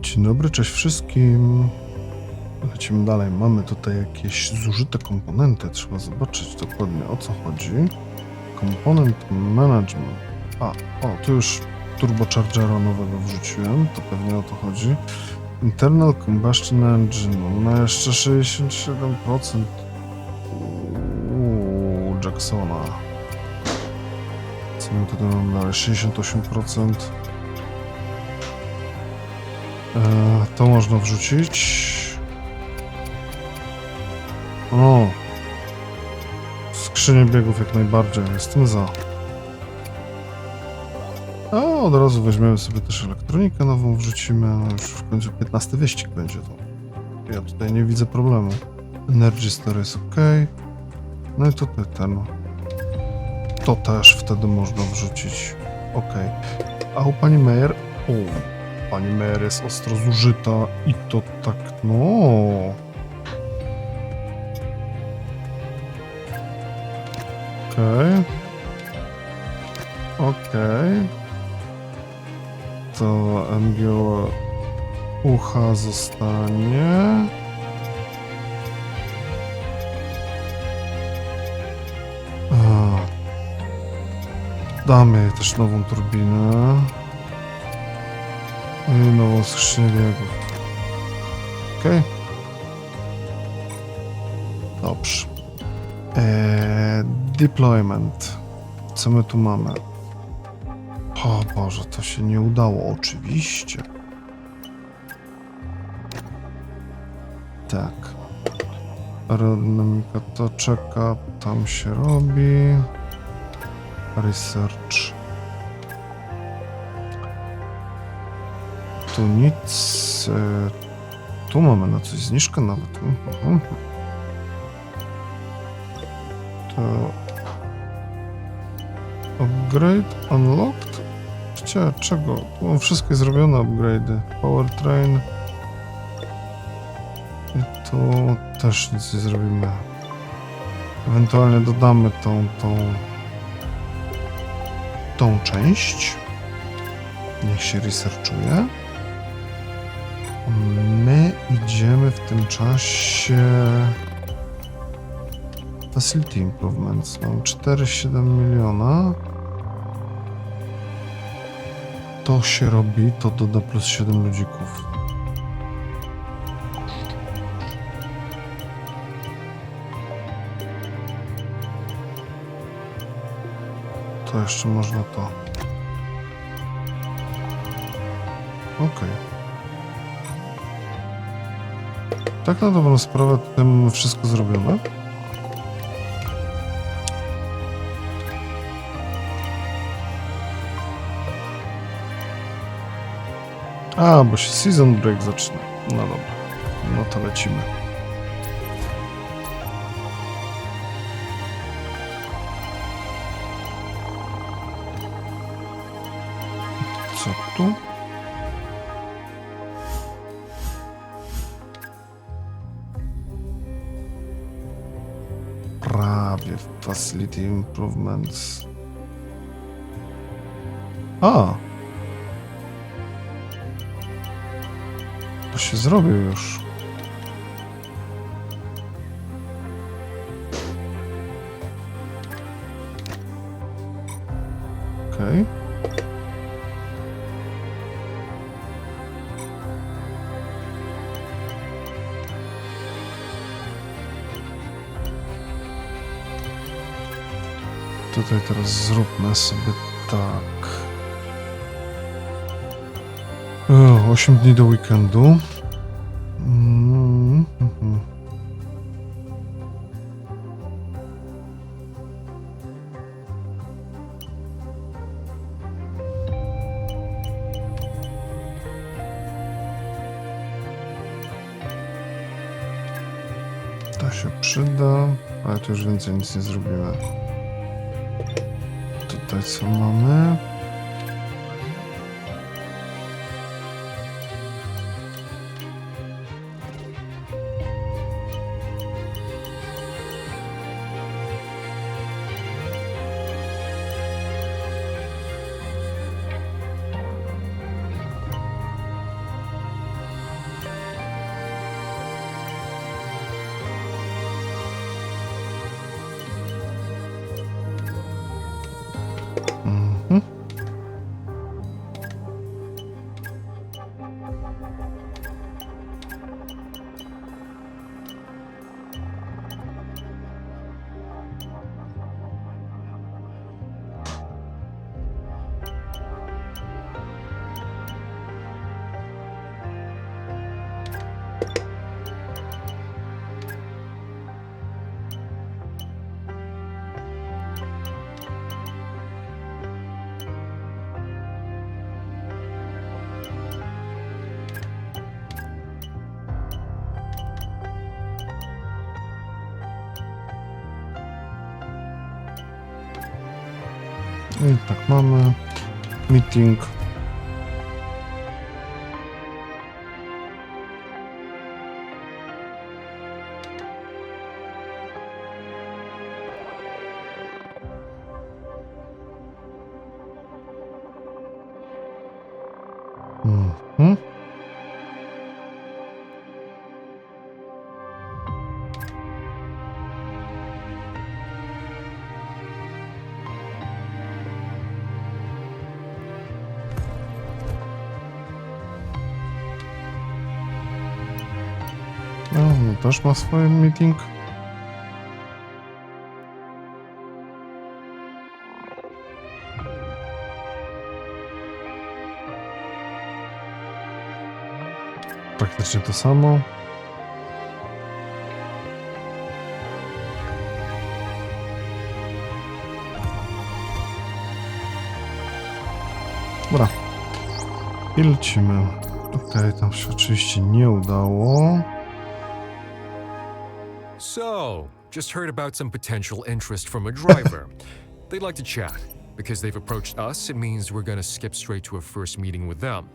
Dzień dobry, cześć wszystkim. Lecimy dalej. Mamy tutaj jakieś zużyte komponenty. Trzeba zobaczyć dokładnie, o co chodzi. Komponent management. Tu już turbochargera nowego wrzuciłem. To pewnie o to chodzi. Internal combustion engine. No jeszcze 67%. Jacksona. Co my tutaj mamy dalej? 68%. To można wrzucić. O! Skrzynię biegów jak najbardziej. Jestem za. A od razu weźmiemy sobie też elektronikę nową, wrzucimy. No już w końcu 15 wyścig będzie to. Ja tutaj nie widzę problemu. Energy Store jest ok. No i tutaj ten. To też wtedy można wrzucić. Ok. A u pani Meyer? Pani Meyer jest ostro zużyta i to tak, no. Okej. To MGO ucha zostanie. Damy jej też nową turbinę. I nową skrzynię biegów. Okej. Dobrze. Deployment. Co my tu mamy? O Boże, to się nie udało, oczywiście. Tak. Aerodynamika to czeka, tam się robi. Research. Tu nic. Tu mamy na coś zniżkę nawet. To upgrade unlocked? Czego? Tu mam wszystkie zrobione upgrade'y. Powertrain. I tu też nic nie zrobimy. Ewentualnie dodamy tą część. Niech się researchuje. My idziemy w tym czasie Facility Improvements. Mam 4,7 miliona. To się robi, to doda plus 7 ludzików. To jeszcze można to. Okej. Tak na dobrą sprawę tym wszystko zrobione. Bo się sezon break zaczyna. No dobra. No to lecimy. Co tu? Prawie Facility Improvements. To się zrobił już. Okej. Tutaj teraz zróbmy sobie tak. 8 dni do weekendu. To się przyda, ale tu już więcej nic nie zrobimy. Tutaj co mamy? I tak mamy. Meeting. Mhm. No, też ma swój meeting. Praktycznie to samo. Dobra. I lecimy. Okej, tam się oczywiście nie udało. So, just heard about some potential interest from a driver. They'd like to chat. Because they've approached us, it means we're gonna skip straight to a first meeting with them.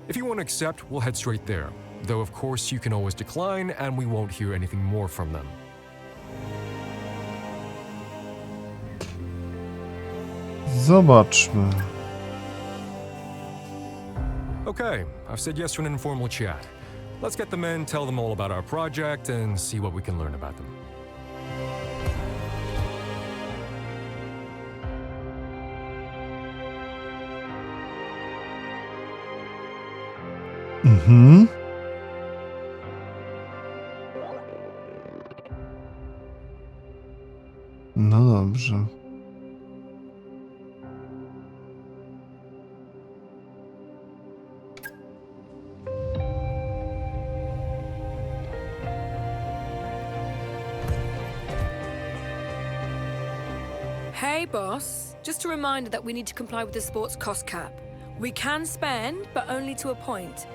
If you want to accept, we'll head straight there. Though of course you can always decline and we won't hear anything more from them. Zobaczmy. Okay, I've said yes to an informal chat. Let's get them in, tell them all about our project, and see what we can learn about them. Mhm. No dobrze. Hey boss, just a reminder that we need to comply with the sport's cost cap. We can spend, but only to a point.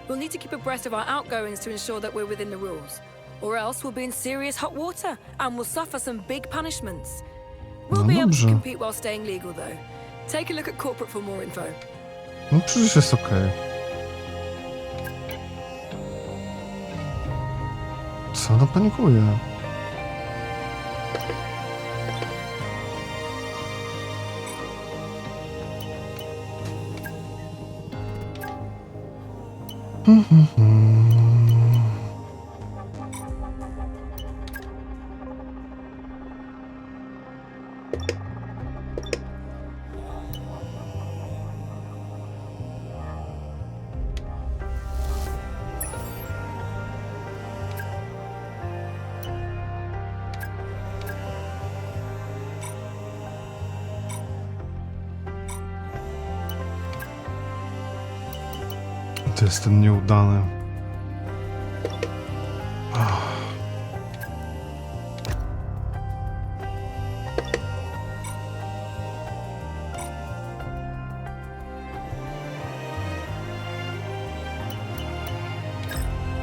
We'll need to keep abreast of our outgoings to ensure that we're within the rules. Or else we'll be in serious hot water and we'll suffer some big punishments. We'll No be able dobrze. to compete while staying legal though. Take a look at corporate for more info. No przecież jest okej. Co ona panikuje? To jest ten nieudany.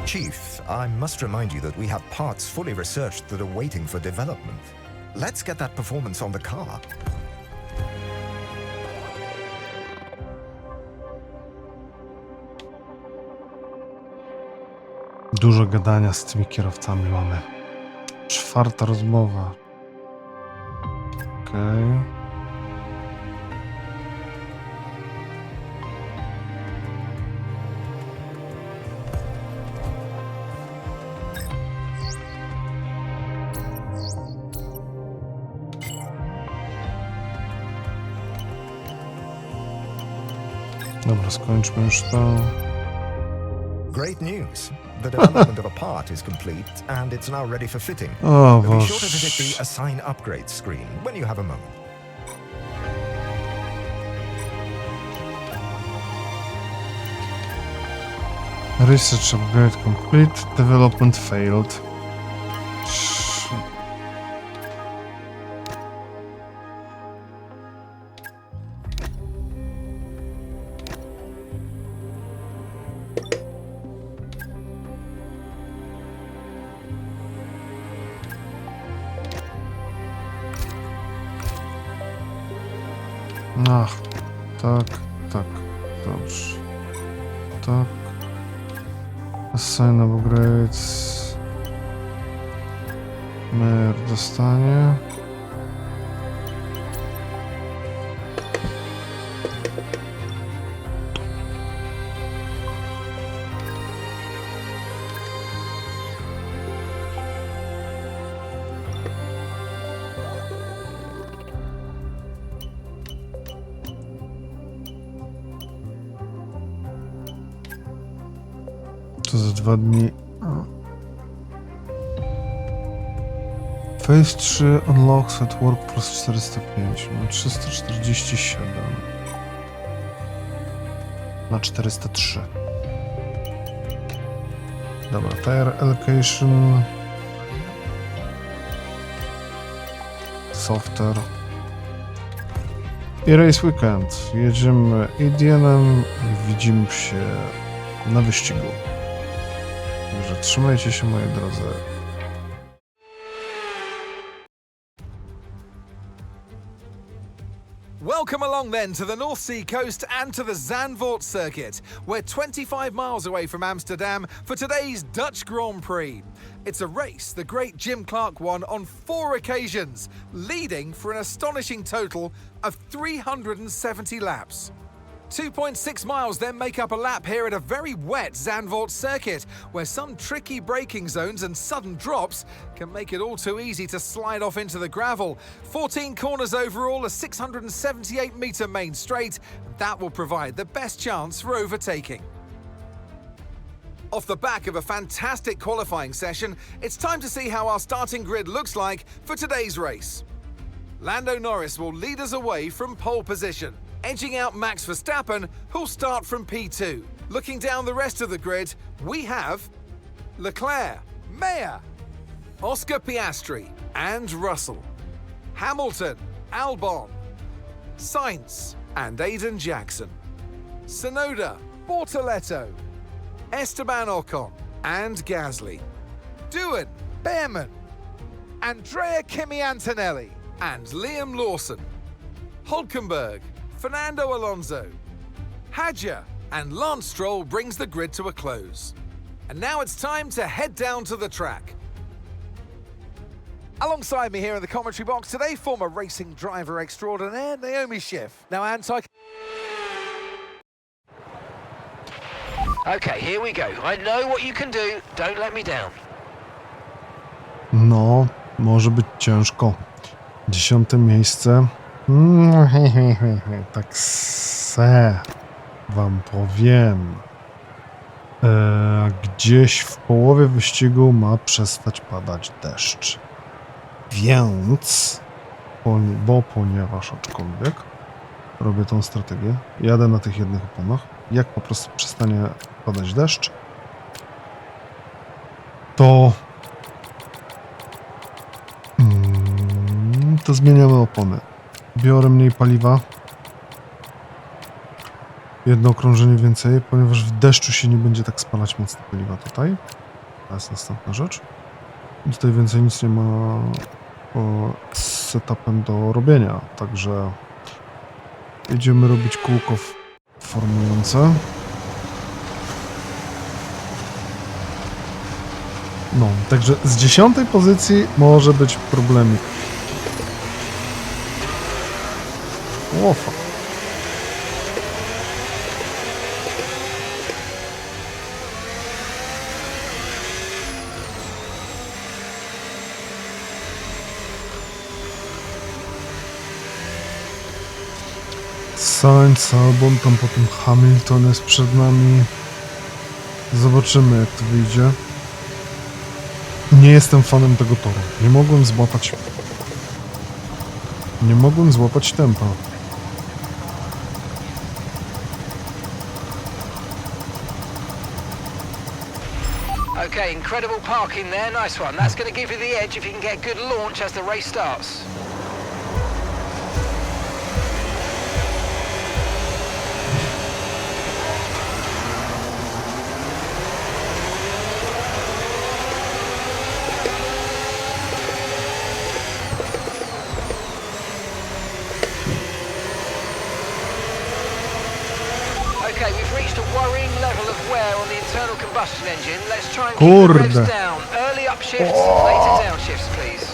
Chief, I must remind you that we have parts fully researched that are waiting for development. Let's get that performance on the car. Dużo gadania z tymi kierowcami mamy. 4. rozmowa. Okej. Dobra, skończmy już to. Great news. The development of a part is complete and it's now ready for fitting. O Be sure to visit Boże. the Assign Upgrades screen when you have a moment. Research upgrade complete. Development failed. Ach, tak, tak, dobrze. Tak. Assign upgrades. Mayor dostanie. To za 2 dni. Phase 3 unlocks at work plus 405. Mam 347. Na 403. Dobra, tire allocation. Software. I race weekend. Jedziemy Aidenem i widzimy się na wyścigu. Także trzymajcie się, moi drodzy. Welcome along then to the North Sea coast and to the Zandvoort circuit. We're 25 miles away from Amsterdam for today's Dutch Grand Prix. It's a race the great Jim Clark won on 4 occasions, leading for an astonishing total of 370 laps. 2.6 miles then make up a lap here at a very wet Zandvoort circuit, where some tricky braking zones and sudden drops can make it all too easy to slide off into the gravel. 14 corners overall, a 678-metre main straight, and that will provide the best chance for overtaking. Off the back of a fantastic qualifying session, it's time to see how our starting grid looks like for today's race. Lando Norris will lead us away from pole position, edging out Max Verstappen, who'll start from P2. Looking down the rest of the grid, we have Leclerc, Meyer, Oscar Piastri, and Russell, Hamilton, Albon, Sainz, and Aiden Jackson, Tsunoda, Bortoletto, Esteban Ocon, and Gasly, Doohan, Behrman, Andrea Kimi Antonelli, and Liam Lawson, Hulkenberg, Fernando Alonso, Hadjar, and Lance Stroll brings the grid to a close. And now it's time to head down to the track. Alongside me here in the commentary box today, former racing driver extraordinaire Naomi Schiff. Now, Okay, here we go. I know what you can do. Don't let me down. No, może być ciężko. 10. miejsce. Tak se wam powiem. Gdzieś w połowie wyścigu ma przestać padać deszcz. Więc, ponieważ aczkolwiek robię tą strategię, jadę na tych jednych oponach, jak po prostu przestanie padać deszcz, to zmieniamy opony. Biorę mniej paliwa. Jedno okrążenie więcej, ponieważ w deszczu się nie będzie tak spalać mocno paliwa tutaj. To jest następna rzecz. I tutaj więcej nic nie ma z setupem do robienia. Także jedziemy robić kółko formujące. No, także z 10. pozycji może być problemik. Łofa. Sainz, Albon, tam potem Hamilton jest przed nami. Zobaczymy, jak to wyjdzie. Nie jestem fanem tego toru. Nie mogłem złapać tempa. Okay, incredible parking there. Nice one. That's going to give you the edge if you can get good launch as the race starts. combustion engine, let's try and keep the Kurde. revs down. Early up shifts, later down shifts, please.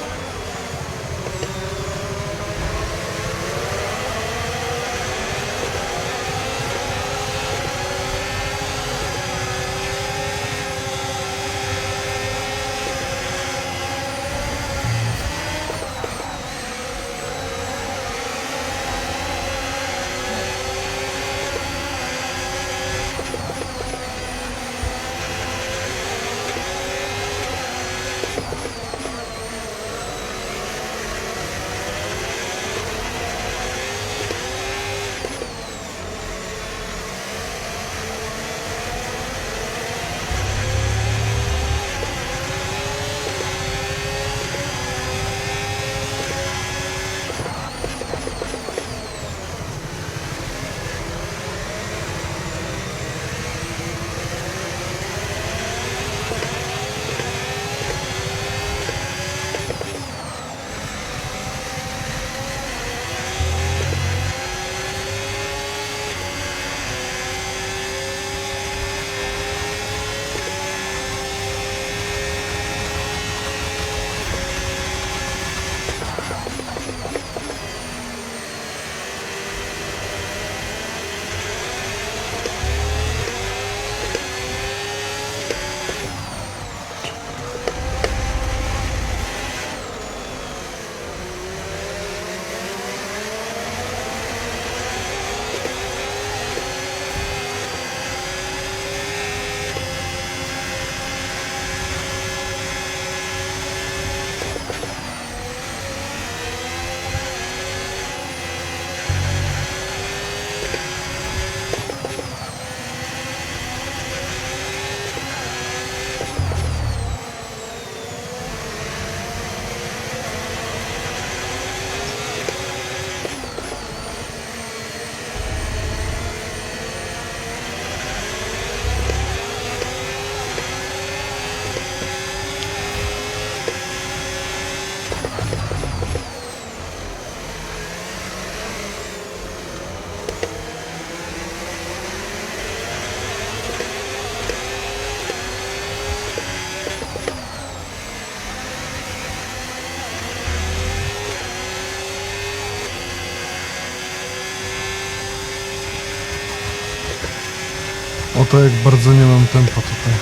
Oto jak bardzo nie mam tempa tutaj.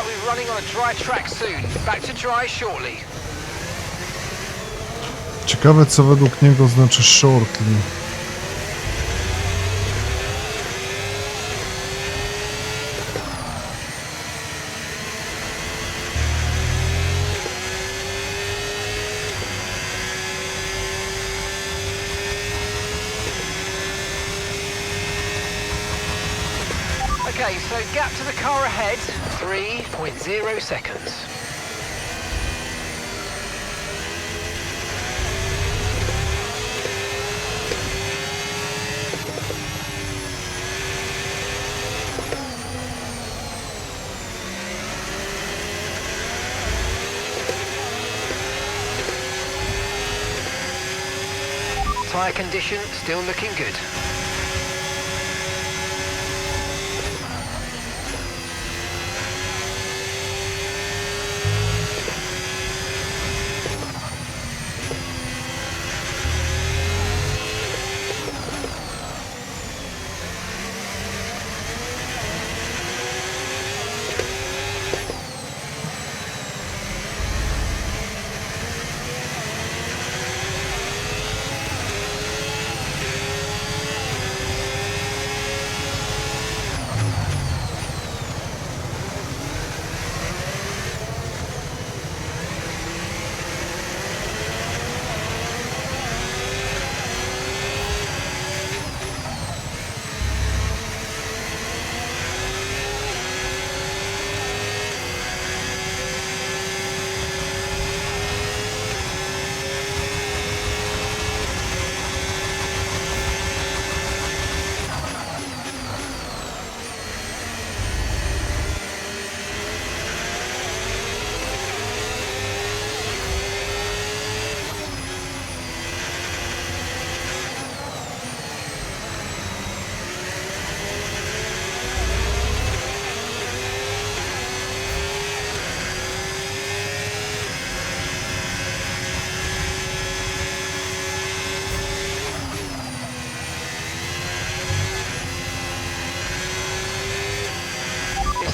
like we're running on a dry track soon. Back to dry shortly. Ciekawe, co według niego znaczy shortly. Okay, so gap to the car ahead, 3.0 seconds. Tyre condition still looking good.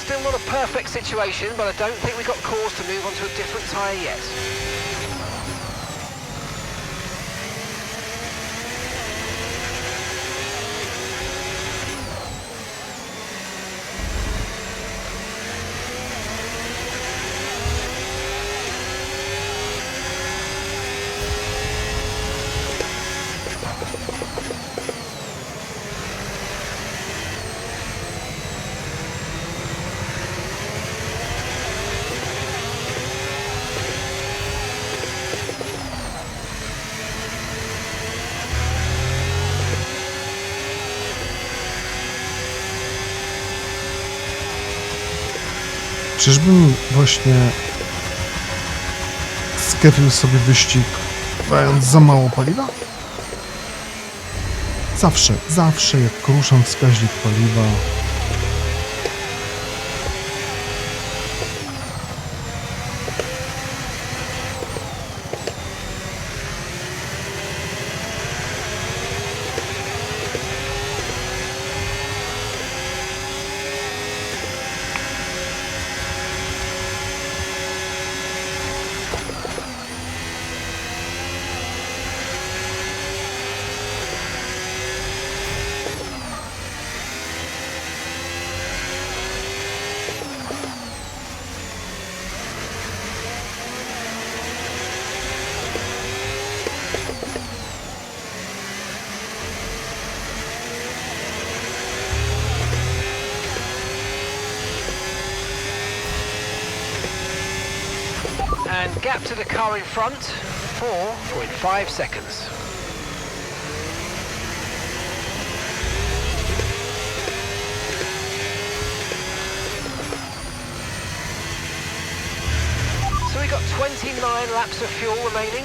Still not a perfect situation, but I don't think we've got cause to move on to a different tyre yet. Czyżbym właśnie skefił sobie wyścig, dając za mało paliwa? Zawsze jak ruszam wskaźnik paliwa, And gap to the car in front, 4.5 seconds. So we've got 29 laps of fuel remaining.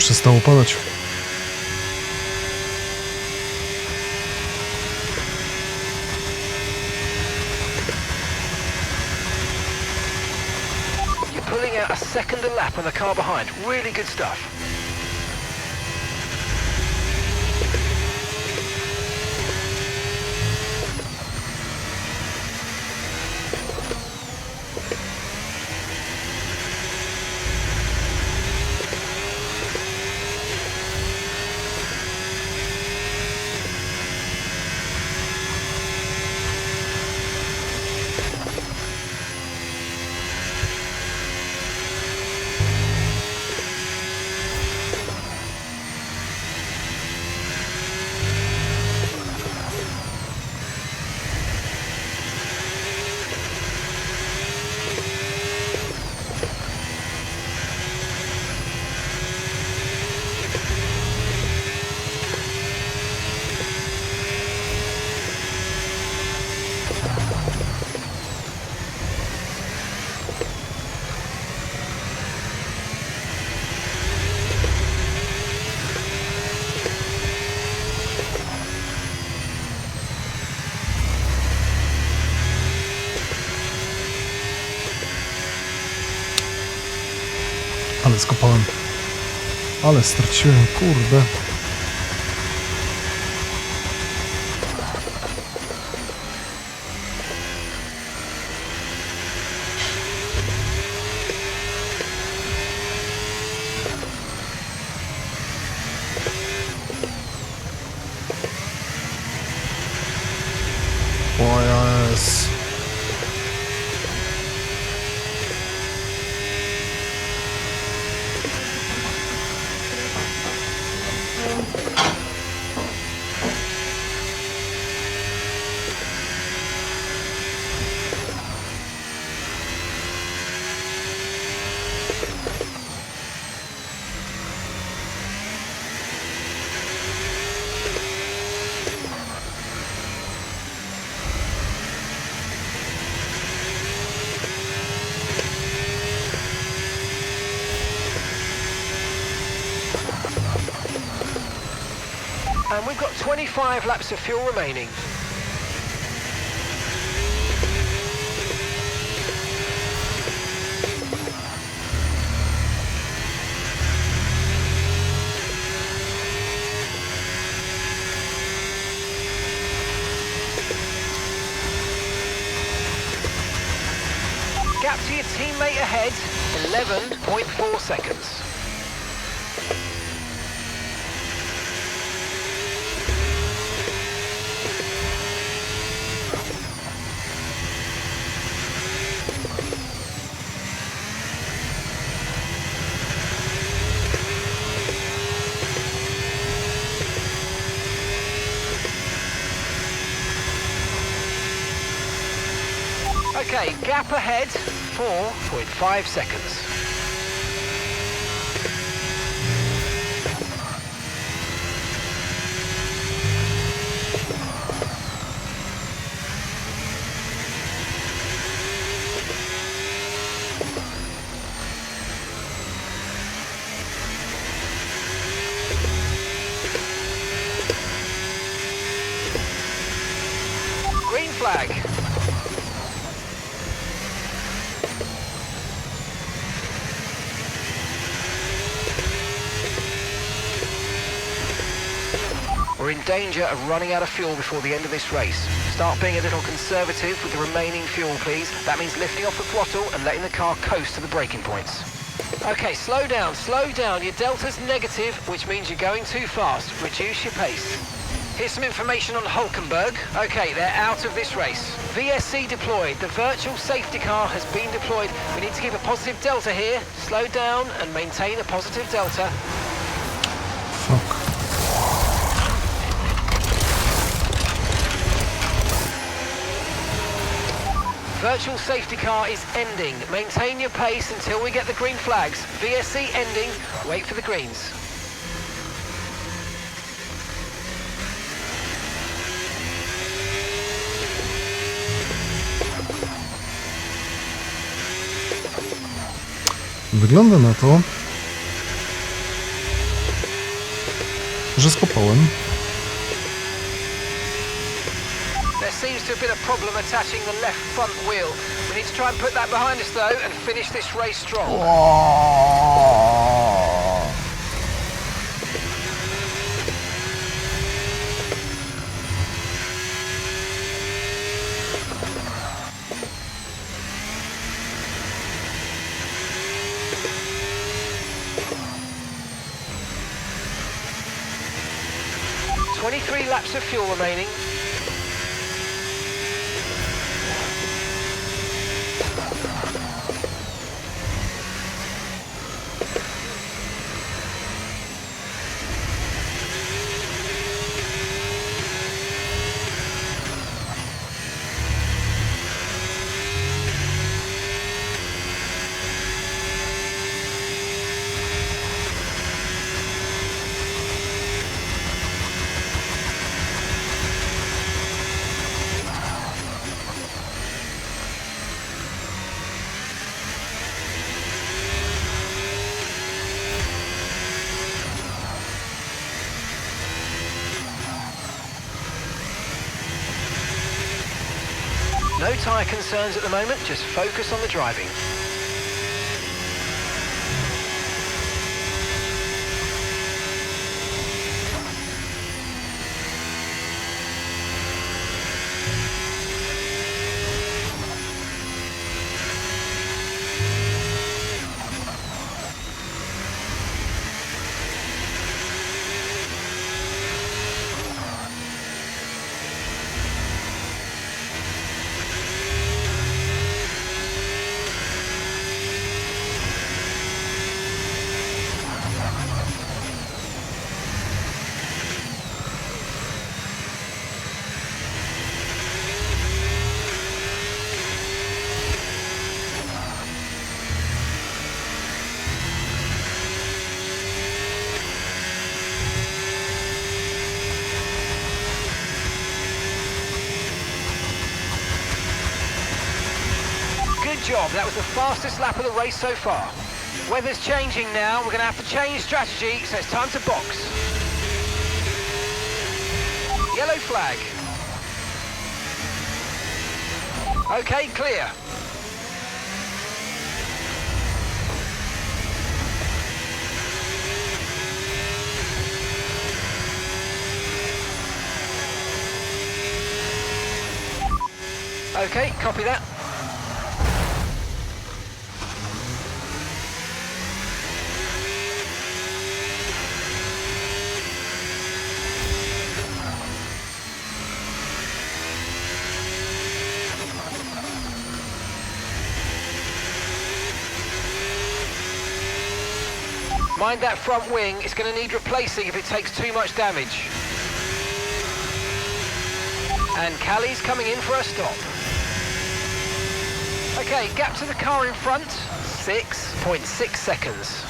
Przestało padać. You're pulling out a second a lap on the car behind. Really good stuff. Ale skopałem. Ale straciłem, kurde. O jest. And we've got 25 laps of fuel remaining. Gap to your teammate ahead, 11.4 seconds. Okay, gap ahead, 4.5 seconds. Green flag. We're in danger of running out of fuel before the end of this race. Start being a little conservative with the remaining fuel, please. That means lifting off the throttle and letting the car coast to the braking points. Okay, slow down, slow down. Your delta's negative, which means you're going too fast. Reduce your pace. Here's some information on Hulkenberg. Okay, they're out of this race. VSC deployed. The virtual safety car has been deployed. We need to keep a positive delta here. Slow down and maintain a positive delta. Fuck. Virtual safety car is ending. Maintain your pace until we get the green flags. VSC ending. Wait for the greens. Wygląda na to, że skopałem. There seems to have been a problem attaching the left front wheel. We need to try and put that behind us though and finish this race strong. Three laps of fuel remaining. No tyre concerns at the moment, just focus on the driving. Good job, that was the fastest lap of the race so far. Weather's changing now, we're going to have to change strategy, so it's time to box. Yellow flag. Okay, clear. Okay, copy that. Mind that front wing, it's going to need replacing if it takes too much damage. And Callie's coming in for a stop. Okay, gap to the car in front, 6.6 seconds.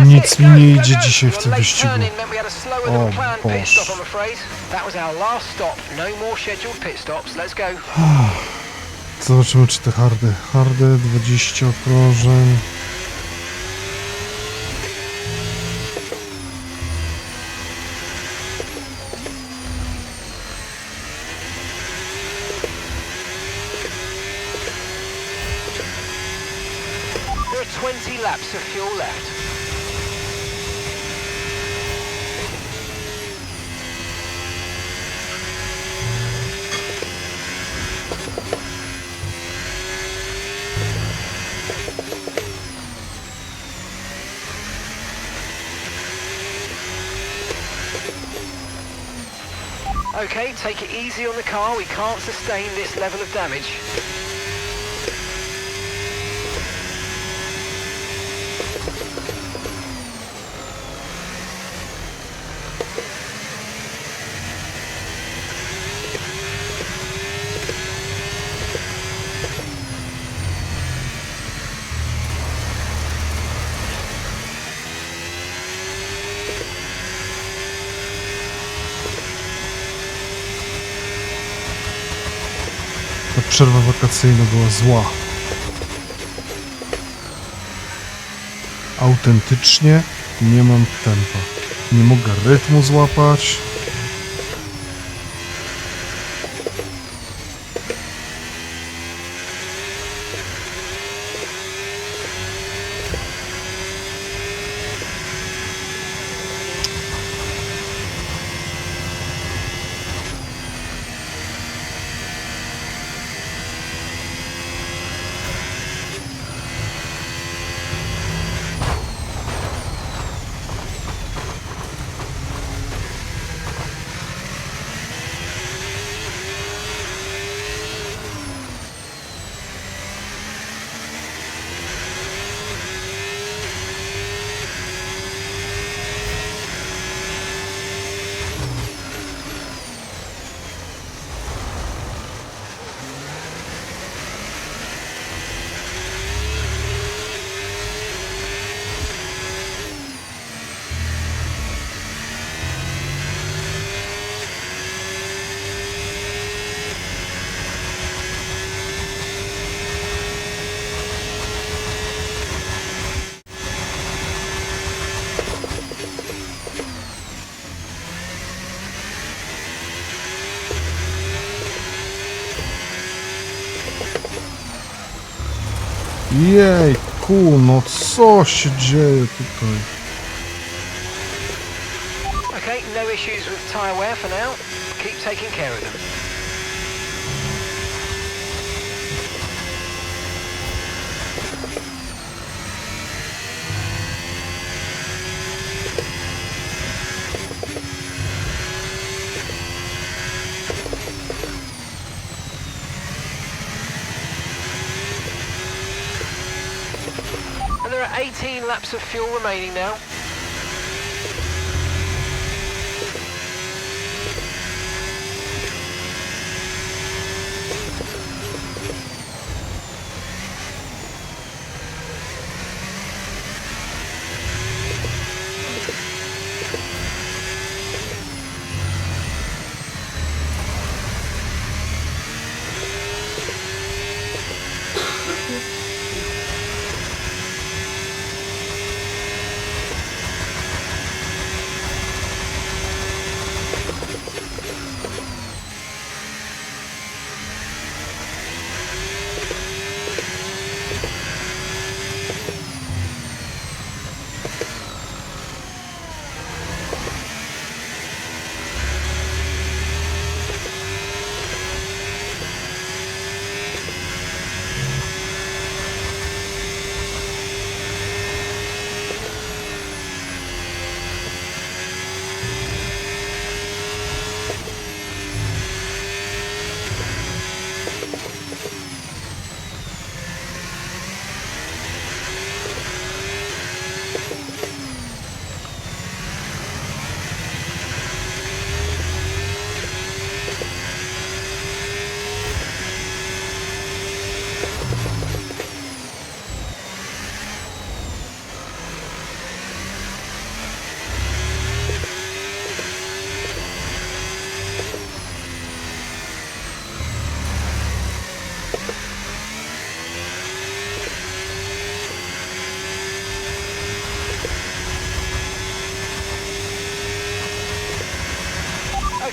Nic mi nie idzie dzisiaj w tym wyścigu. O Boże. Zobaczymy, czy te hardy. Hardy, 20 okrążeń. There are 20 laps of fuel left. Okay, take it easy on the car, we can't sustain this level of damage. przerwa wakacyjna była zła. Autentycznie nie mam tempa. Nie mogę rytmu złapać. Jejku, no co się dzieje tutaj? Okay, no issues with tyre wear for now. Keep taking care of them. And there are 18 laps of fuel remaining now.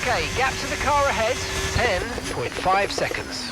Okay, gap to the car ahead, 10.5 seconds.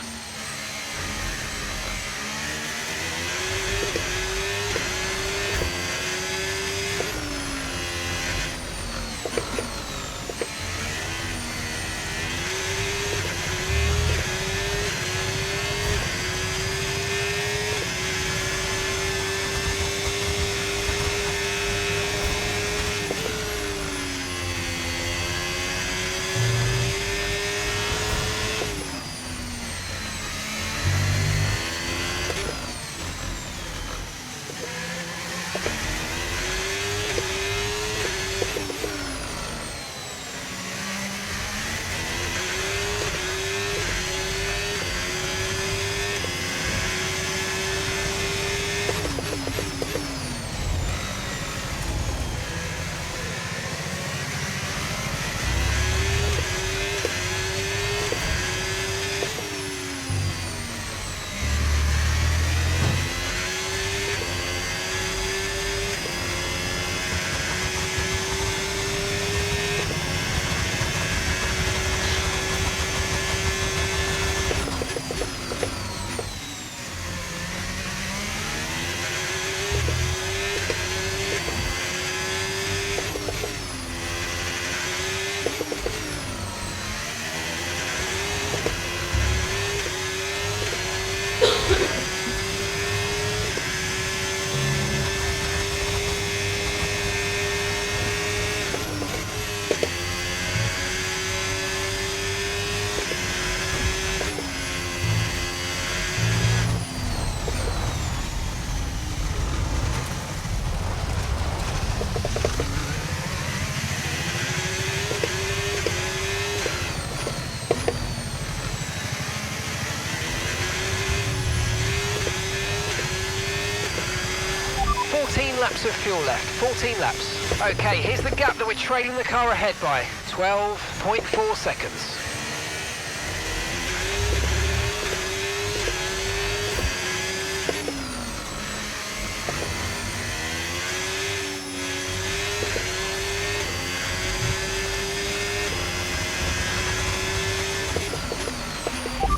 laps of fuel left. 14 laps. Okay, here's the gap that we're trailing the car ahead by. 12.4 seconds.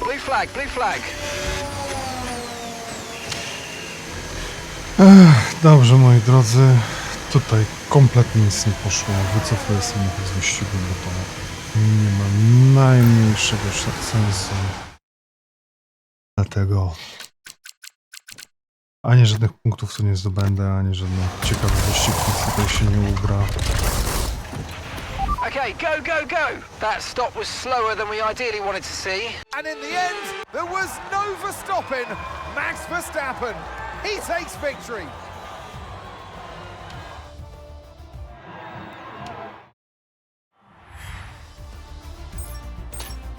Blue flag, blue flag. Dobrze, moi drodzy, tutaj kompletnie nic nie poszło. Wycofuję samochód z wyścigu, bo to nie ma najmniejszego sensu. Dlatego ani żadnych punktów tu nie zdobędę, ani żadnych ciekawych wyścigów tutaj się nie ugra. Okay, go, go, go! That stop was slower than we ideally wanted to see. And in the end, there was no stopping Max Verstappen. He takes victory.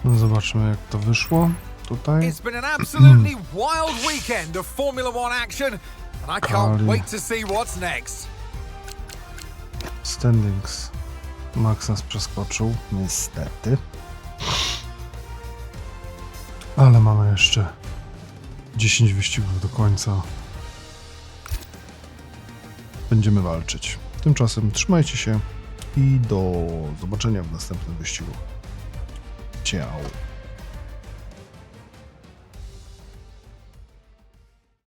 No zobaczmy, jak to wyszło tutaj. It's been an absolutely wild weekend of Formula One action, and I can't Kali. wait to see what's next. Standings. Max nas przeskoczył, niestety. Ale mamy jeszcze 10 wyścigów do końca. Będziemy walczyć. Tymczasem trzymajcie się i do zobaczenia w następnym wyścigu. Ciao.